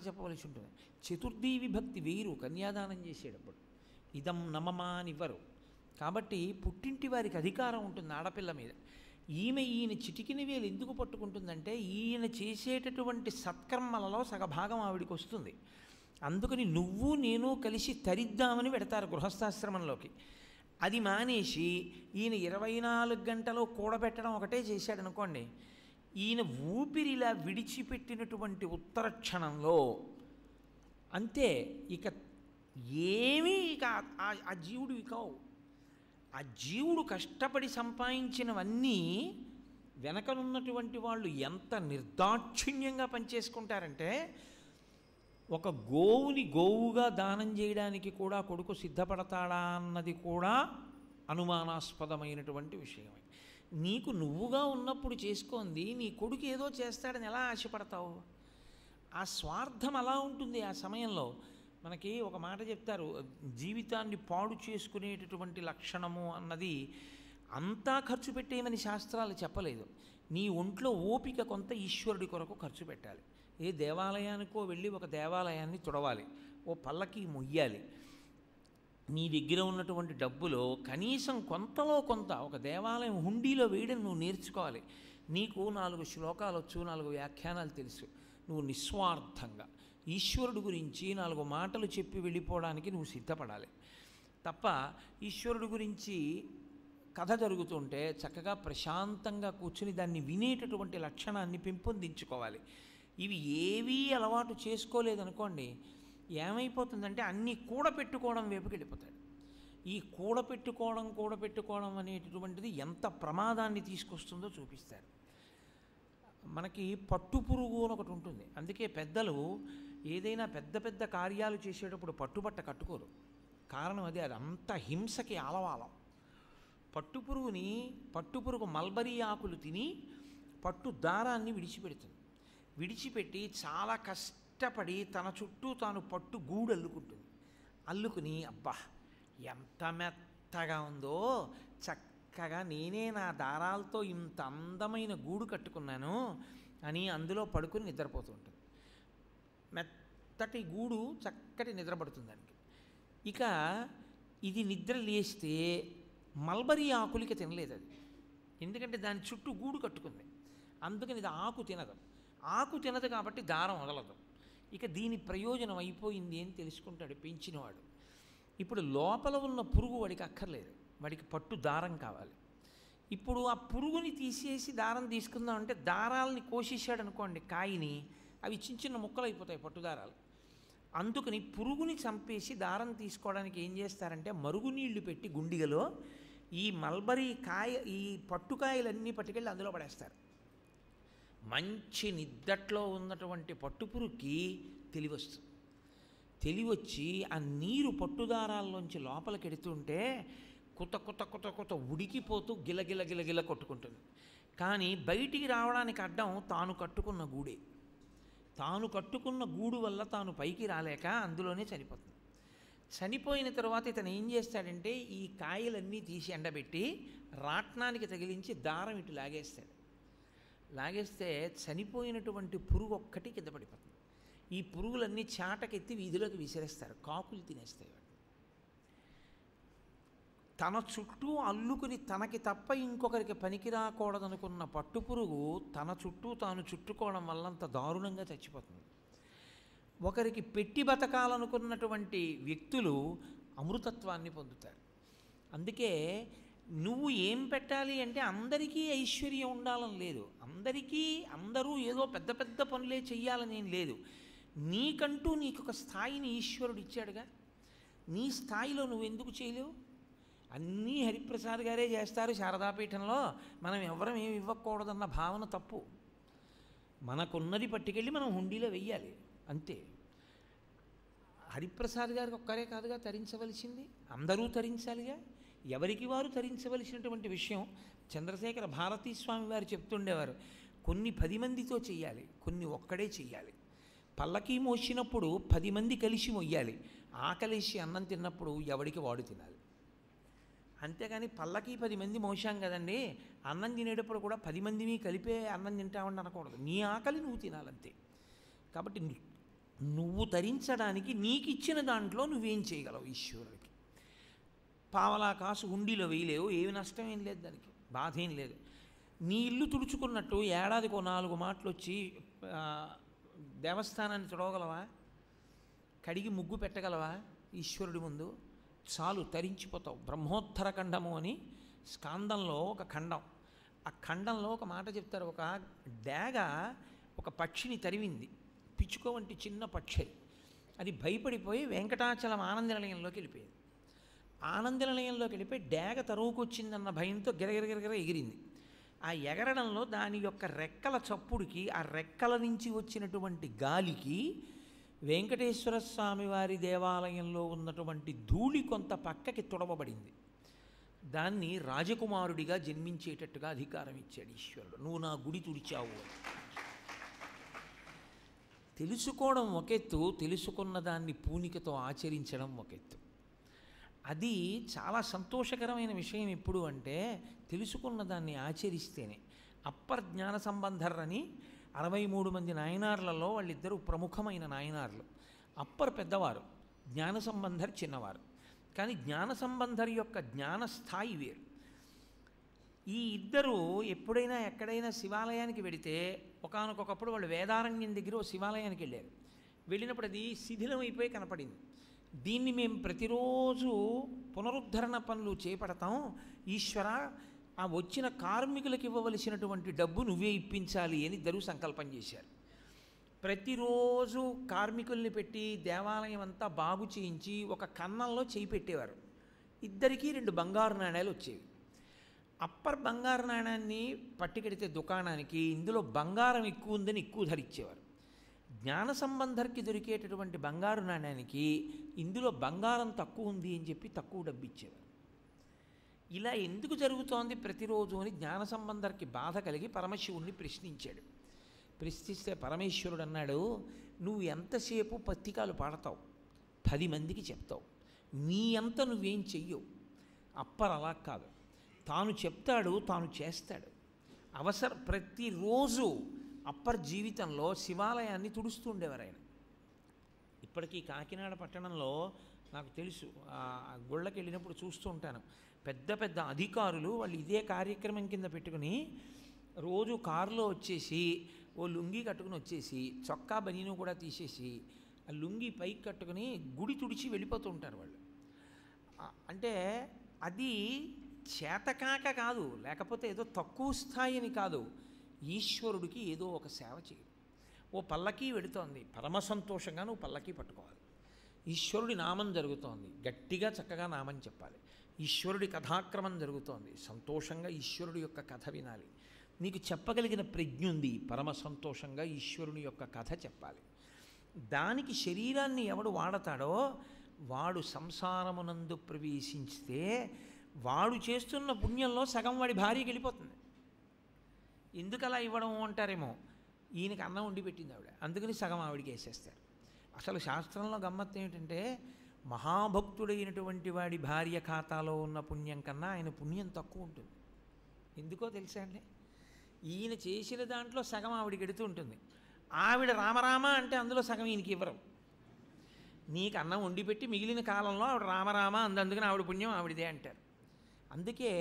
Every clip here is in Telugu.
చెప్పవలసి ఉంటుంది. చతుర్థీ విభక్తి వేరు కన్యాదానం చేసేటప్పుడు. ఇదం నమమా అని ఇవ్వరు. కాబట్టి పుట్టింటి వారికి అధికారం ఉంటుంది ఆడపిల్ల మీద. ఈయన చిటికిన వేలు ఎందుకు పట్టుకుంటుందంటే ఈయన చేసేటటువంటి సత్కర్మలలో సగభాగం ఆవిడికి వస్తుంది. అందుకని నువ్వు నేను కలిసి తరిద్దామని పెడతారు గృహస్థాశ్రమంలోకి. అది మానేసి ఈయన 24 గంటలు కూడబెట్టడం ఒకటే చేశాడనుకోండి, ఈయన ఊపిరిలా విడిచిపెట్టినటువంటి ఉత్తర క్షణంలో అంతే, ఇక ఏమీ ఇక ఆ జీవుడు కావు. ఆ జీవుడు కష్టపడి సంపాదించినవన్నీ వెనకనున్నటువంటి వాళ్ళు ఎంత నిర్దాక్షిణ్యంగా పనిచేసుకుంటారంటే, ఒక గోవుని గోవుగా దానం చేయడానికి కూడా కొడుకు సిద్ధపడతాడా అన్నది కూడా అనుమానాస్పదమైనటువంటి విషయమే. నీకు నువ్వుగా ఉన్నప్పుడు చేసుకోండి, నీ కొడుకు ఏదో చేస్తాడని ఎలా ఆశపడతావు? ఆ స్వార్థం అలా ఉంటుంది ఆ సమయంలో. మనకి ఒక మాట చెప్తారు, జీవితాన్ని పాడు చేసుకునేటటువంటి లక్షణము అన్నది అంతా ఖర్చు పెట్టేయమని శాస్త్రాలు చెప్పలేదు. నీ ఒంట్లో ఓపిక కొంత ఈశ్వరుడి కొరకు ఖర్చు పెట్టాలి. ఏ దేవాలయానికో వెళ్ళి ఒక దేవాలయాన్ని తుడవాలి, ఓ పల్లకి మొయ్యాలి. నీ దగ్గర ఉన్నటువంటి డబ్బులో కనీసం కొంతలో కొంత ఒక దేవాలయం హుండీలో వేయడం నువ్వు నేర్చుకోవాలి. నీకు 4 శ్లోకాలు వచ్చు, 4 వ్యాఖ్యానాలు తెలుసు, నువ్వు నిస్వార్థంగా ఈశ్వరుడు గురించి 4 మాటలు చెప్పి వెళ్ళిపోవడానికి నువ్వు సిద్ధపడాలి తప్ప, ఈశ్వరుడు గురించి కథ జరుగుతుంటే చక్కగా ప్రశాంతంగా కూర్చుని దాన్ని వినేటటువంటి లక్షణాన్ని పెంపొందించుకోవాలి. ఇవి ఏవీ అలవాటు చేసుకోలేదనుకోండి, ఏమైపోతుందంటే అన్నీ కూడపెట్టుకోవడం వైపుకి వెళ్ళిపోతాడు. ఈ కూడపెట్టుకోవడం అనేటటువంటిది ఎంత ప్రమాదాన్ని తీసుకొస్తుందో చూపిస్తారు. మనకి పట్టుపురుగు అని ఒకటి ఉంటుంది. అందుకే పెద్దలు ఏదైనా పెద్ద పెద్ద కార్యాలు చేసేటప్పుడు పట్టుబట్ట కట్టుకోరు. కారణం అది అంత హింసకి ఆలవాలం. పట్టుపురుగు మల్బరీ ఆకులు తిని పట్టు దారాన్ని విడిచిపెడుతుంది. విడిచిపెట్టి చాలా కష్టపడి తన చుట్టూ తాను పట్టు గూడు అల్లుకుంటుంది. అల్లుకుని అబ్బా ఎంత మెత్తగా ఉందో, చక్కగా నేనే నా దారాలతో ఇంత అందమైన గూడు కట్టుకున్నాను అని అందులో పడుకుని నిద్రపోతూ ఉంటుంది. మెత్తటి గూడు చక్కటి నిద్రపడుతుంది దానికి. ఇక ఇది నిద్ర లేస్తే మల్బరీ ఆకులకి తినలేదు అది, ఎందుకంటే దాని చుట్టూ గూడు కట్టుకుంది. అందుకని ఇది ఆకు తినదు కాబట్టి దారం వదలదు. ఇక దీని ప్రయోజనం అయిపోయింది అని తెలుసుకుంటాడు పెంచినవాడు. ఇప్పుడు లోపల ఉన్న పురుగు వాడికి అక్కర్లేదు, వాడికి పట్టు దారం కావాలి. ఇప్పుడు ఆ పురుగుని తీసేసి దారం తీసుకుందామంటే దారాలని కోసేసాడు అనుకోండి, కాయని, అవి చిన్న చిన్న ముక్కలు అయిపోతాయి పట్టుదారాలు. అందుకని పురుగుని చంపేసి దారం తీసుకోవడానికి ఏం చేస్తారంటే మరుగునీళ్లు పెట్టి గుండిగలో ఈ మల్బరీ ఈ పట్టుకాయలన్నీ పట్టుకెళ్ళి అందులో పడేస్తారు. మంచి నిద్దట్లో ఉన్నటువంటి పట్టుపురుగుకి తెలివొస్తుంది. తెలివొచ్చి ఆ నీరు పట్టుదారాల్లోంచి లోపలికి ఎడుతుంటే కుత ఉడికిపోతూ గిలగిల కొట్టుకుంటుంది. కానీ బయటికి రావడానికి అడ్డం తాను కట్టుకున్న గూడే. తాను కట్టుకున్న గూడు వల్ల తాను పైకి రాలేక అందులోనే చనిపోతుంది. చనిపోయిన తర్వాత ఇతను ఏం చేస్తాడంటే ఈ కాయలన్నీ తీసి ఎండబెట్టి రాట్నానికి తగిలించి దారం ఇటు లాగేస్తే చనిపోయినటువంటి పురుగు ఒక్కటి కింద పడిపోతుంది. ఈ పురుగులన్నీ చాటకెత్తి వీధిలోకి విసిరేస్తారు, కాకులు తినేస్తాయి. తన చుట్టూ అల్లుకుని తనకి తప్ప ఇంకొకరికి పనికి రాకూడదనుకున్న పట్టుపురుగు తన చుట్టూ తాను చుట్టుకోవడం వల్ల అంత దారుణంగా చచ్చిపోతుంది. ఒకరికి పెట్టి బతకాలనుకున్నటువంటి వ్యక్తులు అమృతత్వాన్ని పొందుతారు. అందుకే నువ్వు ఏం పెట్టాలి అంటే అందరికీ ఐశ్వర్యం ఉండాలని లేదు, అందరూ ఏదో పెద్ద పెద్ద పనులే చెయ్యాలని ఏం లేదు. నీకంటూ నీకొక స్థాయిని ఈశ్వరుడు ఇచ్చాడుగా, నీ స్థాయిలో నువ్వెందుకు చేయలేవు? అన్నీ హరిప్రసాద్ గారే చేస్తారు శారదాపీఠంలో, మనం ఎవరం ఏమి ఇవ్వకూడదన్న భావన తప్పు. మనకున్నది పట్టుకెళ్ళి మనం హుండీలో వెయ్యాలి అంతే. హరిప్రసాద్ గారికి ఒక్కరే కాదుగా తరించవలసింది, అందరూ తరించాలిగా. ఎవరికి వారు తరించవలసినటువంటి విషయం చంద్రశేఖర భారతీ స్వామి వారు చెప్తుండేవారు, కొన్ని 10 మందితో చెయ్యాలి, కొన్ని ఒక్కడే చెయ్యాలి. పల్లకీ మోసినప్పుడు 10 మంది కలిసి మొయ్యాలి, ఆకలేసి అన్నం తిన్నప్పుడు ఎవడికి వాడు తినాలి. అంతేగాని పల్లకి 10 మంది మోసాం కదండి, అన్నం తినేటప్పుడు కూడా 10 మందిని కలిపే అన్నం తింటామని అనకూడదు. నీ ఆకలి నువ్వు తినాలంతే. కాబట్టి నువ్వు తరించడానికి నీకు ఇచ్చిన దాంట్లో నువ్వేం చేయగలవు ఈశ్వరుడికి? పావలా కాసు ఉండిలో వేయలేవు, ఏమి నష్టం ఏం లేదు, దానికి బాధ ఏం లేదు. నీ ఇల్లు తుడుచుకున్నట్టు ఏడాదికో 4 మాటలు వచ్చి దేవస్థానాన్ని తుడవగలవా? కడిగి ముగ్గు పెట్టగలవా ఈశ్వరుడి ముందు? చాలు, తరించిపోతావు. బ్రహ్మోత్తర ఖండము అని స్కాందంలో ఒక ఖండం, ఆ ఖండంలో ఒక మాట చెప్తారు. ఒక డేగ ఒక పక్షిని తరివింది, పిచ్చుక వంటి చిన్న పక్షి. అది భయపడిపోయి వెంకటాచలం ఆనంద నిలయంలోకి వెళ్ళిపోయింది. ఆనంద నిలయంలోకి వెళ్ళిపోయి డేగ తరువుకొచ్చిందన్న భయంతో గిరగిరగిరగిర ఎగిరింది. ఆ ఎగరడంలో దాని యొక్క రెక్కల చప్పుడుకి, ఆ రెక్కల నుంచి వచ్చినటువంటి గాలికి వెంకటేశ్వర స్వామి వారి దేవాలయంలో ఉన్నటువంటి ధూళి కొంత పక్కకి తుడవబడింది. దాన్ని రాజకుమారుడిగా జన్మించేటట్టుగా అధికారం ఇచ్చాడు ఈశ్వరుడు. నువ్వు నా గుడి తుడిచావు. తెలుసుకోవడం ఒకెత్తు, తెలుసుకున్న దాన్ని పూనికతో ఆచరించడం ఒకెత్తు. అది చాలా సంతోషకరమైన విషయం. ఎప్పుడు అంటే తెలుసుకున్న దాన్ని ఆచరిస్తేనే. అప్పర్ జ్ఞాన సంబంధర్ అని 63 మంది నాయనార్లలో వాళ్ళిద్దరూ ప్రముఖమైన నాయనార్లు. అప్పర్ పెద్దవారు, జ్ఞాన సంబంధర్ చిన్నవారు. కానీ జ్ఞాన సంబంధర్ యొక్క జ్ఞాన స్థాయి వేరు. ఈ ఇద్దరు ఎప్పుడైనా ఎక్కడైనా శివాలయానికి వెడితే, ఒకానొకప్పుడు వాళ్ళు వేదారణ్యం దగ్గర ఓ శివాలయానికి వెళ్ళారు. వెళ్ళినప్పుడు అది శిథిలం అయిపోయి కనపడింది. దీన్ని మేము ప్రతిరోజు పునరుద్ధరణ పనులు చేపడతాం, ఈశ్వర ఆ వచ్చిన కార్మికులకు ఇవ్వవలసినటువంటి డబ్బు నువ్వే ఇప్పించాలి అని ఇద్దరూ సంకల్పం చేశారు. ప్రతిరోజు కార్మికుల్ని పెట్టి దేవాలయం అంతా బాగు చేయించి ఒక కన్నంలో చేయి పెట్టేవారు. ఇద్దరికీ 2 బంగారు నాణ్యాలు వచ్చేవి. అప్పర్ బంగారు నాణ్యాన్ని పట్టుకెడితే దుకాణానికి, ఇందులో బంగారం ఎక్కువ ఉందని ఎక్కువ ధరిచ్చేవారు. జ్ఞాన సంబంధర్కి దొరికేటటువంటి బంగారు నాణ్యానికి ఇందులో బంగారం తక్కువ ఉంది అని చెప్పి తక్కువ డబ్బు ఇచ్చేవారు. ఇలా ఎందుకు జరుగుతోంది ప్రతిరోజు అని జ్ఞాన సంబంధర్కి బాధ కలిగి పరమశివుణ్ణి ప్రశ్నించాడు. ప్రశ్నిస్తే పరమేశ్వరుడు అన్నాడు, నువ్వు ఎంతసేపు పత్రికలు పాడతావు, 10 మందికి చెప్తావు, నీ అంత నువ్వేం చెయ్యవు. అప్పర్ అలా కాదు, తాను చెప్తాడు, తాను చేస్తాడు. ప్రతిరోజు అప్పర్ జీవితంలో శివాలయాన్ని తుడుస్తూ ఉండేవారు ఆయన. ఇప్పటికీ కాకినాడ పట్టణంలో నాకు తెలుసు, గుళ్ళకి వెళ్ళినప్పుడు చూస్తూ ఉంటాను. పెద్ద పెద్ద అధికారులు వాళ్ళు ఇదే కార్యక్రమం కింద పెట్టుకుని రోజు కారులో వచ్చేసి ఓ లుంగి కట్టుకుని వచ్చేసి, చొక్కా బనీను కూడా తీసేసి ఆ లుంగి పైకి కట్టుకుని గుడి తుడిచి వెళ్ళిపోతూ ఉంటారు వాళ్ళు. అంటే అది చేతకాక కాదు, లేకపోతే ఏదో తక్కువ స్థాయి అని కాదు, ఈశ్వరుడికి ఏదో ఒక సేవ చేయి. ఓ పల్లకీ వెడుతోంది, పరమ సంతోషంగా నువ్వు పల్లకీ పట్టుకోవాలి. ఈశ్వరుడి నామం జరుగుతోంది, గట్టిగా చక్కగా నామం చెప్పాలి. ఈశ్వరుడి కథాక్రమం జరుగుతోంది, సంతోషంగా ఈశ్వరుడి యొక్క కథ వినాలి. నీకు చెప్పగలిగిన ప్రజ్ఞ ఉంది, పరమ సంతోషంగా ఈశ్వరుని యొక్క కథ చెప్పాలి. దానికి శరీరాన్ని ఎవడు వాడతాడో వాడు సంసారమునందు ప్రవేశించితే వాడు చేస్తున్న పుణ్యంలో సగం వాడి భార్యకి వెళ్ళిపోతుంది. ఎందుకు అలా ఇవ్వడం అంటారేమో, ఈయనకి అన్నం వండి పెట్టింది ఆవిడ, అందుకని సగం ఆవిడికి వేసేస్తారు. అసలు శాస్త్రంలో గమ్మత్తు ఏమిటంటే, మహాభక్తుడైనటువంటి వాడి భార్య ఖాతాలో ఉన్న పుణ్యం కన్నా ఆయన పుణ్యం తక్కువ ఉంటుంది. ఎందుకో తెలుసా అండి? ఈయన చేసిన దాంట్లో సగం ఆవిడికి ఎడుతూ ఉంటుంది. ఆవిడ రామరామ అంటే అందులో సగం ఈయనకి ఇవ్వరు. నీకు అన్నం వండి పెట్టి మిగిలిన కాలంలో ఆవిడ రామరామ అందుకని ఆవిడ పుణ్యం ఆవిడదే అంటారు. అందుకే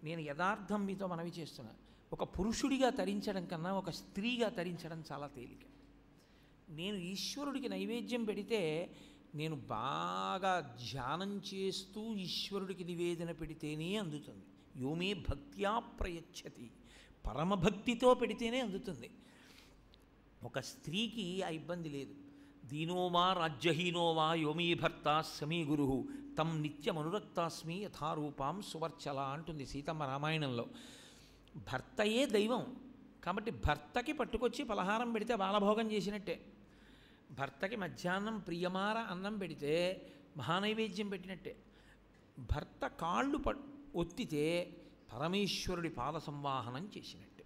నేను యథార్థం మీతో మనవి చేస్తున్నాను, ఒక పురుషుడిగా తరించడం కన్నా ఒక స్త్రీగా తరించడం చాలా తేలిక. నేను ఈశ్వరుడికి నైవేద్యం పెడితే నేను బాగా ధ్యానం చేస్తూ ఈశ్వరుడికి నివేదన పెడితేనే అందుతుంది. యోమే భక్త్యా ప్రయచ్చతి, పరమభక్తితో పెడితేనే అందుతుంది. ఒక స్త్రీకి ఆ ఇబ్బంది లేదు. దీనోవా రాజ్యహీనోవా యోమీ భర్త సమీ గురు తం నిత్యమనురక్తాస్మి యథారూపాం సువర్చల అంటుంది సీతమ్మ రామాయణంలో. భర్తయే దైవం కాబట్టి భర్తకి పట్టుకొచ్చి పలహారం పెడితే బాలభోగం చేసినట్టే. భర్తకి మధ్యాహ్నం ప్రియమార అన్నం పెడితే మహానైవేద్యం పెట్టినట్టే. భర్త కాళ్ళు ఒత్తితే పరమేశ్వరుడి పాద సంవాహనం చేసినట్టే.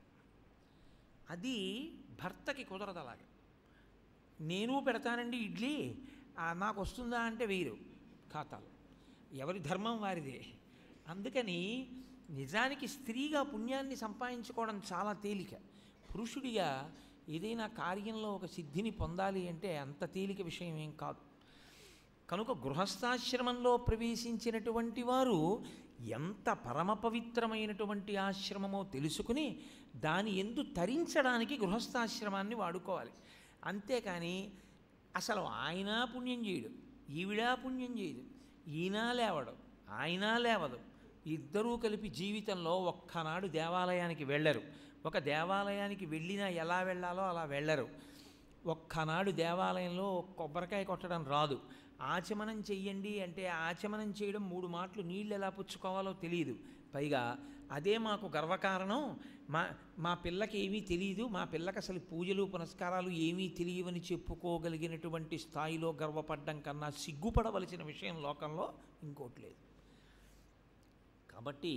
అది భర్తకి కుదరదు. అలాగే నేను పెడతానండి ఇడ్లీ, నాకు వస్తుందా అంటే వేయరు ఖాతాలు, ఎవరి ధర్మం వారిదే. అందుకని నిజానికి స్త్రీగా పుణ్యాన్ని సంపాదించుకోవడం చాలా తేలిక. పురుషుడిగా ఏదైనా కార్యంలో ఒక సిద్ధిని పొందాలి అంటే అంత తేలిక విషయం ఏం కాదు. కనుక గృహస్థాశ్రమంలో ప్రవేశించినటువంటి వారు ఎంత పరమ పవిత్రమైనటువంటి ఆశ్రమమో తెలుసుకుని దాని యందు తరించడానికి గృహస్థాశ్రమాన్ని వాడుకోవాలి. అంతేకాని అసలు ఆయన పుణ్యం చేయడు, ఈవిడా పుణ్యం చేయదు, ఈయన లేవడు, ఆయన లేవదు, ఇద్దరూ కలిపి జీవితంలో ఒక్కనాడు దేవాలయానికి వెళ్ళరు. ఒక దేవాలయానికి వెళ్ళినా ఎలా వెళ్ళాలో అలా వెళ్ళరు. ఒక్కనాడు దేవాలయంలో కొబ్బరికాయ కొట్టడం రాదు. ఆచమనం చెయ్యండి అంటే ఆచమనం చేయడం 3 మాటలు నీళ్ళు ఎలా పుచ్చుకోవాలో తెలియదు. పైగా అదే మాకు గర్వకారణం, మా పిల్లకి ఏమీ తెలియదు, మా పిల్లకి అసలు పూజలు పునస్కారాలు ఏమీ తెలియవని చెప్పుకోగలిగినటువంటి స్థాయిలో గర్వపడ్డం కన్నా సిగ్గుపడవలసిన విషయం లోకంలో ఇంకోటి లేదు. కాబట్టి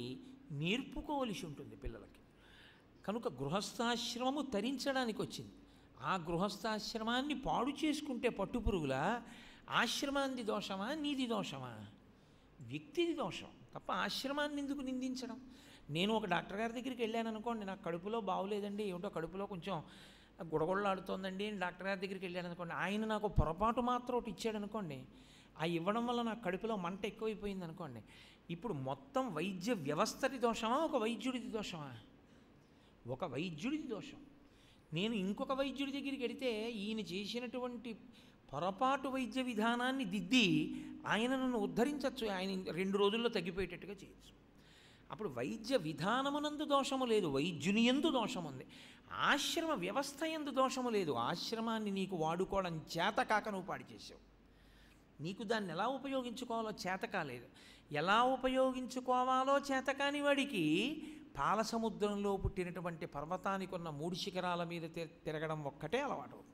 నేర్పుకోవలసి ఉంటుంది పిల్లలకి. కనుక గృహస్థాశ్రమము తరించడానికి వచ్చింది. ఆ గృహస్థాశ్రమాన్ని పాడు చేసుకుంటే పట్టుపురుగుల ఆశ్రమాన్ని దోషమా, నీది దోషమా? వ్యక్తిది దోషం తప్ప ఆశ్రమాన్ని ఎందుకు నిందించడం? నేను ఒక డాక్టర్ గారి దగ్గరికి వెళ్ళాను అనుకోండి, నాకు కడుపులో బాగులేదండి, ఏమిటో కడుపులో కొంచెం గుడగొడలాడుతోందండి, డాక్టర్ గారి దగ్గరికి వెళ్ళాను అనుకోండి, ఆయన నాకు పొరపాటు మాత్రం ఒకటి ఇచ్చాడు అనుకోండి, ఆ ఇవ్వడం వల్ల నాకు కడుపులో మంట ఎక్కువైపోయింది అనుకోండి, ఇప్పుడు మొత్తం వైద్య వ్యవస్థది దోషమా, ఒక వైద్యుడిది దోషమా? ఒక వైద్యుడిది దోషం. నేను ఇంకొక వైద్యుడి దగ్గరికి వెడితే ఈయన చేసినటువంటి పొరపాటు వైద్య విధానాన్ని దిద్ది ఆయన నన్ను ఉద్ధరించవచ్చు, ఆయన 2 రోజుల్లో తగ్గిపోయేటట్టుగా చేయొచ్చు. అప్పుడు వైద్య విధానమునందు దోషము లేదు, వైద్యుని యందు దోషం ఉంది. ఆశ్రమ వ్యవస్థ యందు దోషము లేదు. ఆశ్రమాన్ని నీకు వాడుకోవడం చేత కాక నువ్వు పాడు చేసావు. నీకు దాన్ని ఎలా ఉపయోగించుకోవాలో చేత కాలేదు. ఎలా ఉపయోగించుకోవాలో చేత కాని వాడికి పాల సముద్రంలో పుట్టినటువంటి పర్వతానికి ఉన్న 3 శిఖరాల మీద తిరగడం ఒక్కటే అలవాటు అవుతుంది.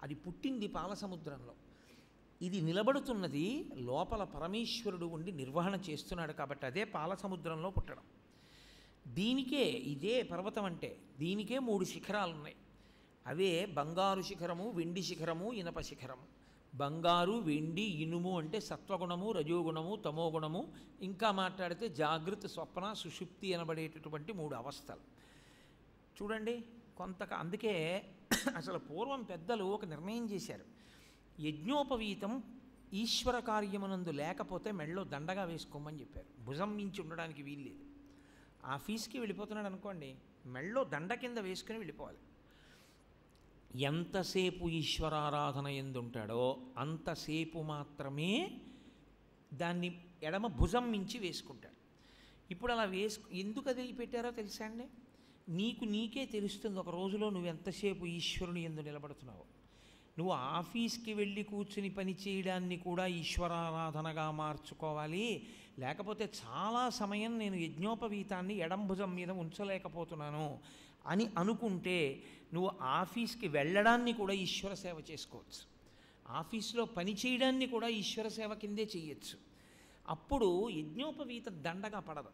అది పుట్టింది పాల సముద్రంలో, ఇది నిలబడుతున్నది లోపల పరమేశ్వరుడు ఉండి నిర్వహణ చేస్తున్నాడు కాబట్టి అదే పాల సముద్రంలో పుట్టడం. దీనికే ఇదే పర్వతం అంటే దీనికే 3 శిఖరాలు ఉన్నాయి. అవే బంగారు శిఖరము, వెండి శిఖరము, ఇనప శిఖరము. బంగారు, వెండి, ఇనుము అంటే సత్వగుణము, రజోగుణము, తమోగుణము, ఇంకా మాట్లాడితే జాగృత, స్వప్న, సుషుప్తి అనబడేటటువంటి 3 అవస్థలు. చూడండి అందుకే అసలు పూర్వం పెద్దలు ఒక నిర్ణయం చేశారు. యజ్ఞోపవీతం ఈశ్వర కార్యమునందు లేకపోతే మెళ్ళో దండగా వేసుకోమని చెప్పారు. భుజం మించి ఉండడానికి వీల్లేదు. ఆఫీస్కి వెళ్ళిపోతున్నాడు అనుకోండి, మెళ్ళో దండ కింద వేసుకుని వెళ్ళిపోవాలి. ఎంతసేపు ఈశ్వరారాధన ఎందుంటాడో అంతసేపు మాత్రమే దాన్ని ఎడమ భుజం మించి వేసుకుంటాడు. ఇప్పుడు అలా ఎందుకు అది పెట్టారో తెలుసా అండి? నీకే తెలుస్తుంది ఒక రోజులో నువ్వు ఎంతసేపు ఈశ్వరుని యందు నిలబడుతున్నావు. నువ్వు ఆఫీస్కి వెళ్ళి కూర్చుని పని చేయడాన్ని కూడా ఈశ్వరారాధనగా మార్చుకోవాలి. లేకపోతే చాలా సమయం నేను యజ్ఞోపవీతాన్ని ఎడం భుజం మీద ఉంచలేకపోతున్నాను అని అనుకుంటే నువ్వు ఆఫీస్కి వెళ్ళడాన్ని కూడా ఈశ్వర సేవ చేసుకోవచ్చు. ఆఫీస్లో పని చేయడాన్ని కూడా ఈశ్వర సేవ కిందే చేయొచ్చు. అప్పుడు యజ్ఞోపవీతం దండగా పడదు.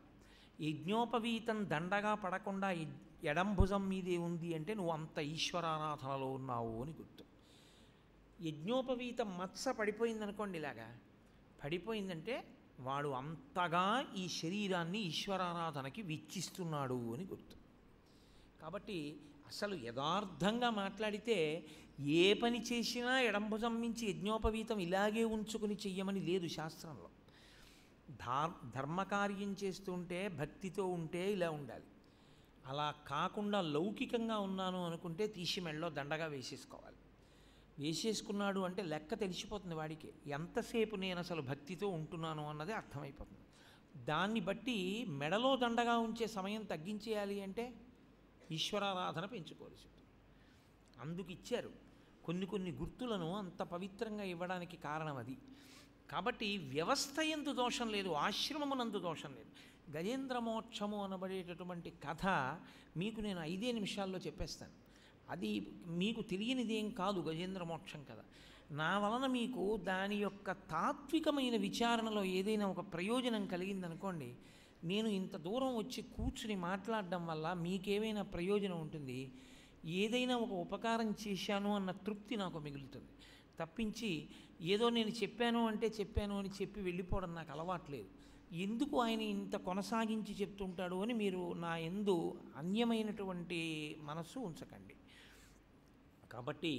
యజ్ఞోపవీతం దండగా పడకుండా ఎడం భుజం మీదే ఉంది అంటే నువ్వు అంత ఈశ్వరారాధనలో ఉన్నావు అని గుర్తు. యజ్ఞోపవీతం మత్స పడిపోయిందనుకోండి, ఇలాగా పడిపోయిందంటే వాడు అంతగా ఈ శరీరాన్ని ఈశ్వరారాధనకి వెచ్చిస్తున్నాడు అని గుర్తు. కాబట్టి అసలు యథార్థంగా మాట్లాడితే ఏ పని చేసినా ఎడంభుజం మించి యజ్ఞోపవీతం ఇలాగే ఉంచుకుని చెయ్యమని లేదు శాస్త్రంలో. ధర్మకార్యం చేస్తుంటే భక్తితో ఉంటే ఇలా ఉండాలి. అలా కాకుండా లౌకికంగా ఉన్నాను అనుకుంటే తీసి మెళ్ళలో దండగా వేసేసుకోవాలి. వేసేసుకున్నాడు అంటే లెక్క తెలిసిపోతుంది వాడికి, ఎంతసేపు నేను అసలు భక్తితో ఉంటున్నాను అన్నది అర్థమైపోతుంది. దాన్ని బట్టి మెడలో దండగా ఉంచే సమయం తగ్గించేయాలి అంటే ఈశ్వరారాధన పెంచుకోవాల్సి ఉంటుంది. అందుకు ఇచ్చారు కొన్ని గుర్తులను అంత పవిత్రంగా ఇవ్వడానికి కారణం అది. కాబట్టి వ్యవస్థ యందు దోషం లేదు, ఆశ్రమమునందు దోషం లేదు. గజేంద్ర మోక్షము అనబడేటటువంటి కథ మీకు నేను 5 నిమిషాల్లో చెప్పేస్తాను. అది మీకు తెలియనిదేం కాదు గజేంద్ర మోక్షం కథ. నా వలన మీకు దాని యొక్క తాత్వికమైన విచారణలో ఏదైనా ఒక ప్రయోజనం కలిగిందనుకోండి, నేను ఇంత దూరం వచ్చి కూర్చుని మాట్లాడడం వల్ల మీకేమైనా ప్రయోజనం ఉంటుంది, ఏదైనా ఒక ఉపకారం చేశాను అన్న తృప్తి నాకు మిగులుతుంది తప్పించి ఏదో నేను చెప్పాను అంటే చెప్పాను అని చెప్పి వెళ్ళిపోవడం నాకు అలవాట్లేదు. ఎందుకు ఆయన ఇంత కొనసాగించి చెప్తుంటాడు అని మీరు నా యందు అన్యమైనటువంటి మనస్సు ఉంచకండి. కాబట్టి